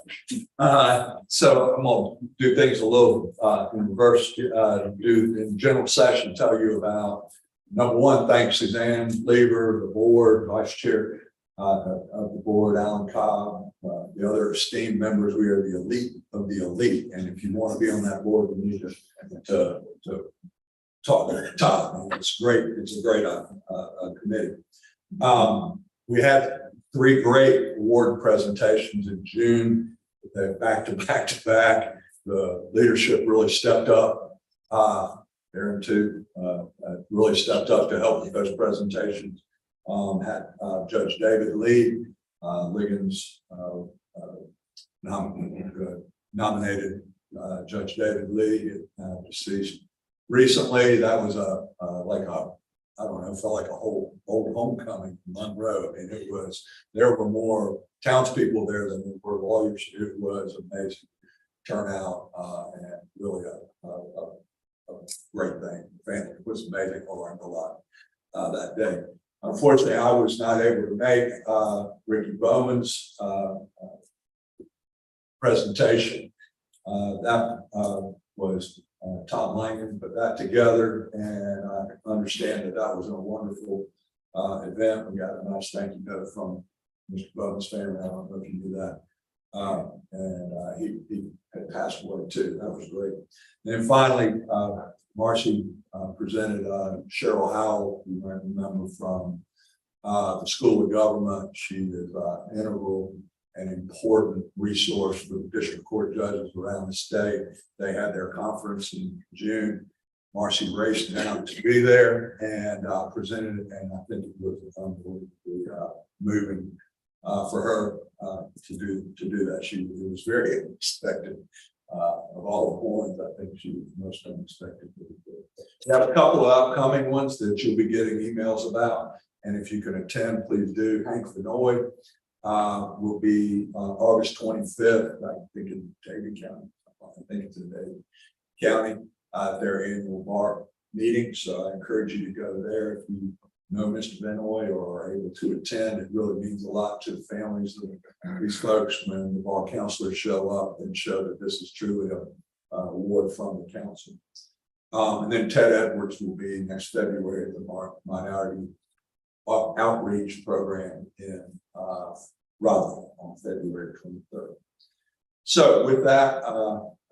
So I'm gonna do things a little in reverse. Do in general session tell you about Number one, thanks Suzanne Lever, the board, vice chair of the board, Alan Cobb, the other esteemed members. We are the elite of the elite. And if you want to be on that board, you need to talk at the top. It's great. It's a great committee. We had 3 great award presentations in June. They're back to back to back. The leadership really stepped up. Aaron too, really stepped up to help with those presentations. Had Judge David Lee, Liggins nominated Judge David Lee, deceased recently. That was I don't know, felt like a whole old homecoming in Monroe. I mean, there were more townspeople there than there were lawyers. It was amazing turnout and really a great thing. Family was amazing. I learned a lot that day. Unfortunately, I was not able to make Ricky Bowman's presentation. That was Tom Langen put that together, and I understand that was a wonderful event. We got a nice thank you note from Mr. Bowman's family. I don't know if you knew that. And he had passed away too. That was great. And then finally, Marcy presented Cheryl Howell, you might remember from the School of Government. She is integral and important resource for the district court judges around the state. They had their conference in June. Marcy raced down to be there and presented it, and I think it was unbelievably moving for her to do that. It was very unexpected. Of all the points, I think she was most unexpected. We have a couple of upcoming ones that you'll be getting emails about, and if you can attend, please do. Hank Vinoy will be on August 25th, I think in Davie County. I think it's in Davie County, their annual bar meeting. So I encourage you to go there if you know Mr. Vinoy or are able to attend. It really means a lot to the families of these folks when the bar counselors show up and show that this is truly a award from the council. And then Ted Edwards will be next February at the Minority Outreach Program in Raleigh on February 23rd. So with that,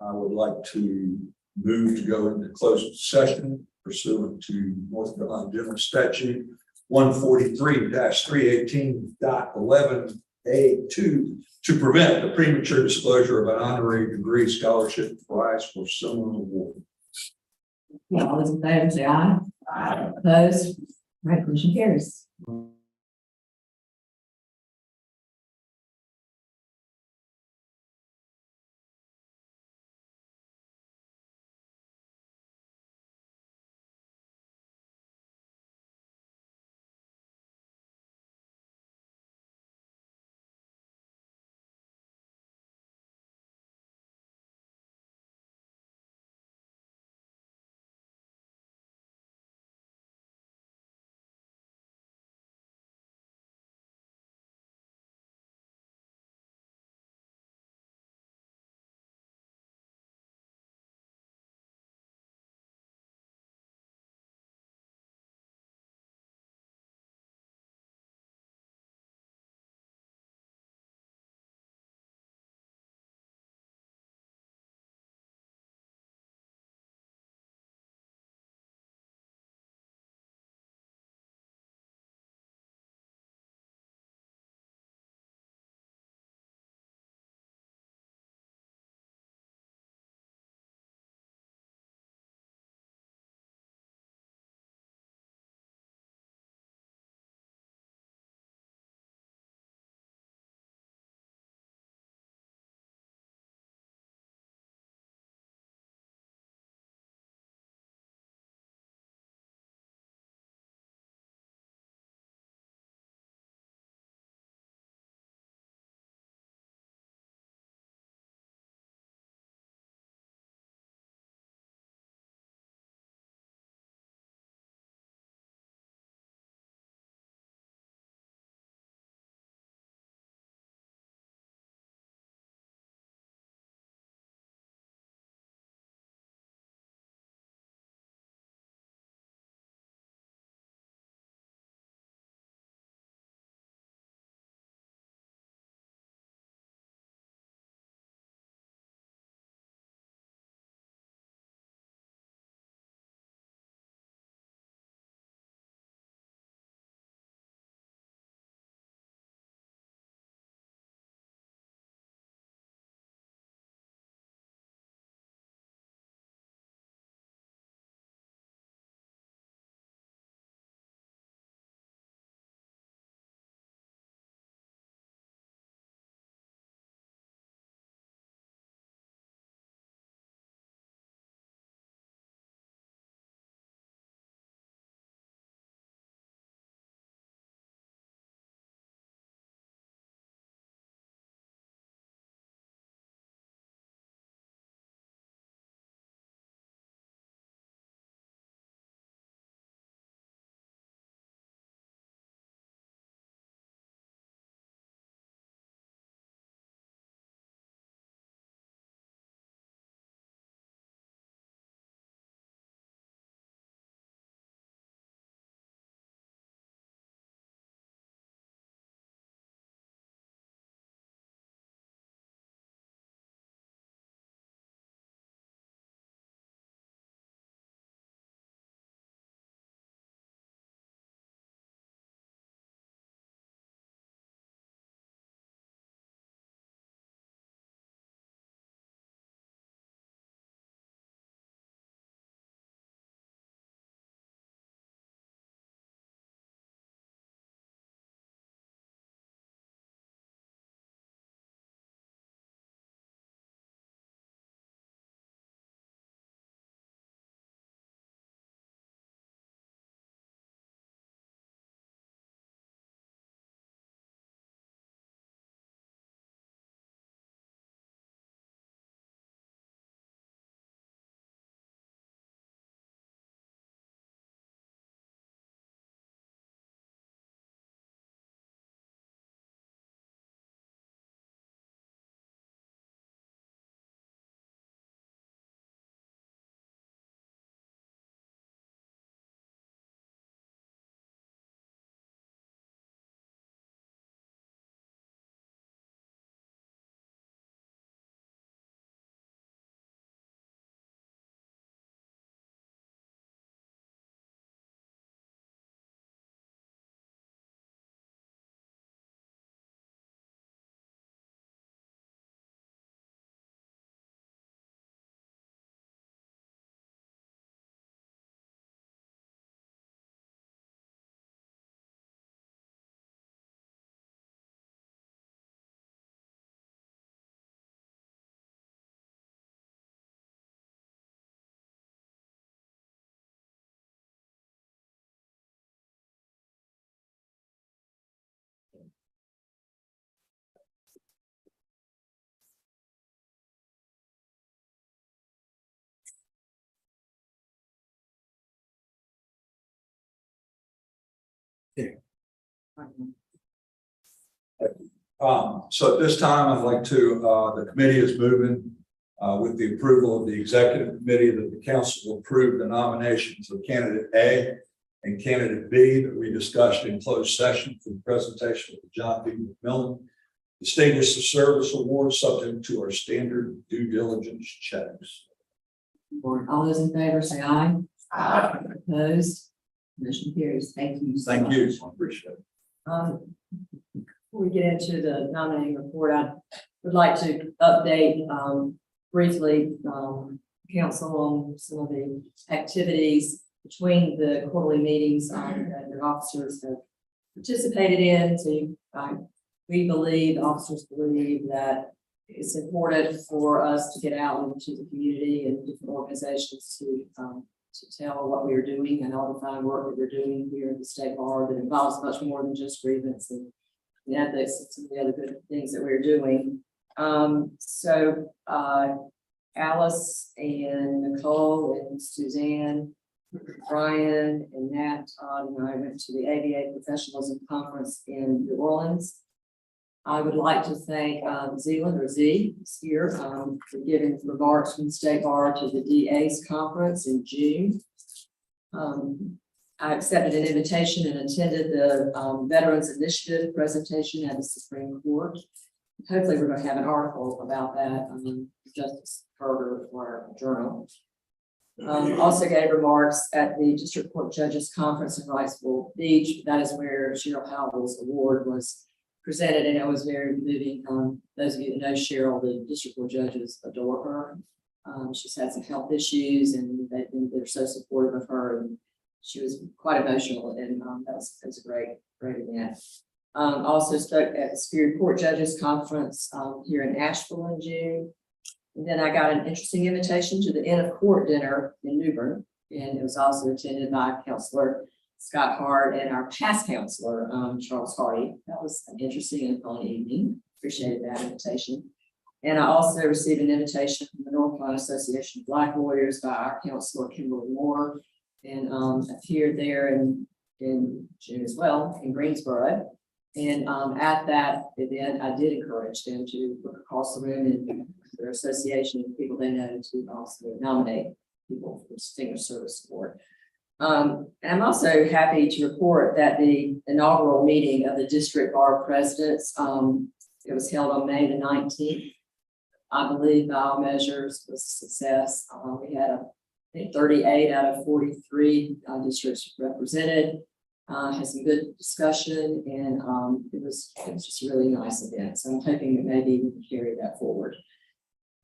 I would like to move to go into closed session pursuant to North Carolina General Statute 143-318.11A2 to prevent the premature disclosure of an honorary degree scholarship prize for someone award. Yeah, all those in favor say aye. Aye. Opposed? All right, motion carries. So at this time, I'd like to, the committee is moving with the approval of the executive committee that the council will approve the nominations of candidate A and candidate B that we discussed in closed session for the presentation of the John B. McMillan Distinguished Service Award, subject to our standard due diligence checks. All those in favor say aye. Aye. Opposed? Motion carries. Thank you. so Thank you. much. Appreciate it. Before we get into the nominating report, I would like to update briefly council on some of the activities between the quarterly meetings that the officers have participated in. So we believe, officers believe, that it's important for us to get out into the community and different organizations to tell what we are doing and all the fine work that we're doing here at the State Bar that involves much more than just grievance and ethics and some of the other good things that we're doing. Alice and Nicole and Suzanne, Brian and Nat, and I went to the ABA Professionalism Conference in New Orleans. I would like to thank Zealand or Z here for giving remarks from the State Bar to the DA's conference in June. I accepted an invitation and attended the Veterans Initiative presentation at the Supreme Court. Hopefully, we're going to have an article about that Justice Berger for our journal. Also gave remarks at the District Court Judges Conference in Wrightsville Beach. That is where Cheryl Howell's award was presented, and it was very moving. Those of you that know Cheryl, the District Court judges adore her. She's had some health issues, and they're so supportive of her. And she was quite emotional, and that was a great event. Also spoke at the Superior Court Judges Conference here in Asheville in June. And then I got an interesting invitation to the Inn of Court dinner in New Bern, and it was also attended by Counselor Scott Hart and our past counselor, Charles Hardy. That was an interesting and fun evening. Appreciated that invitation. And I also received an invitation from the North Carolina Association of Black Lawyers by our counselor, Kimberly Moore, and appeared there in June as well in Greensboro. And at that event, I did encourage them to look across the room and their association and people they know to also nominate people for Distinguished Service Award. And I'm also happy to report that the inaugural meeting of the District Bar Presidents, it was held on May the 19th. I believe by all measures was a success. We had 38 out of 43 districts represented. Had some good discussion, and it was just a really nice event. So I'm hoping that maybe we can carry that forward.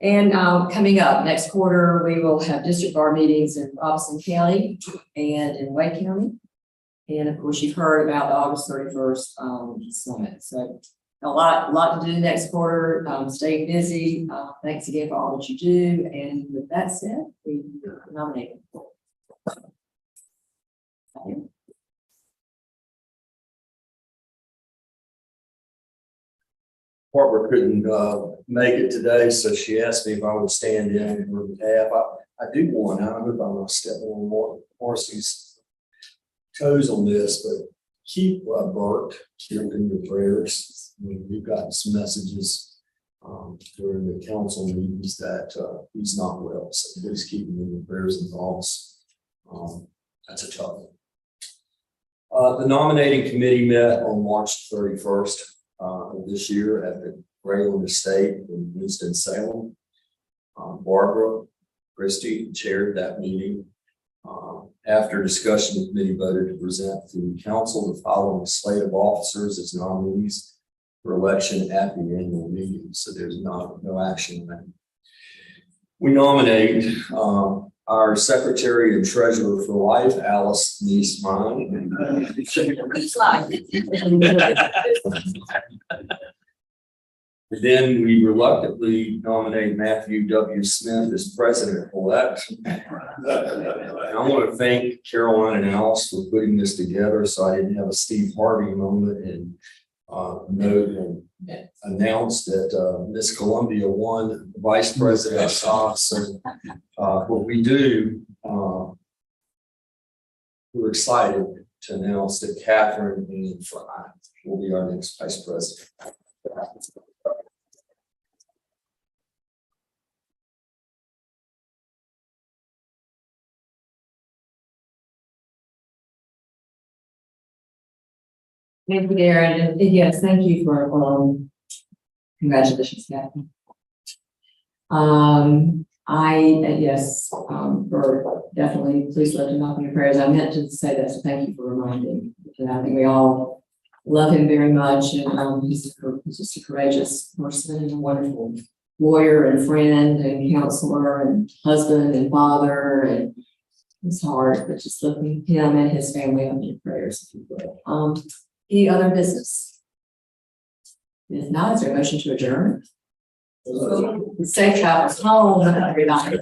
And coming up next quarter, we will have district bar meetings in Robinson County and in Wake County. And of course, you've heard about the August 31st summit. So a lot to do next quarter. Stay busy. Thanks again for all that you do. And with that said, we nominate. Barbara couldn't make it today, so she asked me if I would stand in on her behalf. I do want, I don't know if I'm going to step on Marcy's toes on this, but keep Bert in your prayers. We've gotten some messages during the council meetings that he's not well, so please keep him in your prayers and thoughts. That's a tough one. The nominating committee met on March 31st. This year at the Grayland Estate in Winston-Salem. Barbara Christie chaired that meeting. After discussion, the committee voted to present to council the following slate of officers as nominees for election at the annual meeting. So there's no action then. We nominate our secretary and treasurer for life, Alice Niesman. Then we reluctantly nominate Matthew W. Smith as president-elect. I want to thank Caroline and Alice for putting this together so I didn't have a Steve Harvey moment and note and announced that Miss Columbia won the vice president spots. And what we do, we're excited to announce that Catherine and Fry will be our next vice president. Thank you, Darren, and yes, thank you for, congratulations, Kathy. For definitely, please lift him up in your prayers. I meant to say that, so thank you for reminding. And I think we all love him very much, and he's just a courageous person and a wonderful lawyer and friend and counselor and husband and father, and his heart, but just lifting him and his family up in your prayers, if you will. Any other business? If not, is there a motion to adjourn? Safe travels home, everybody.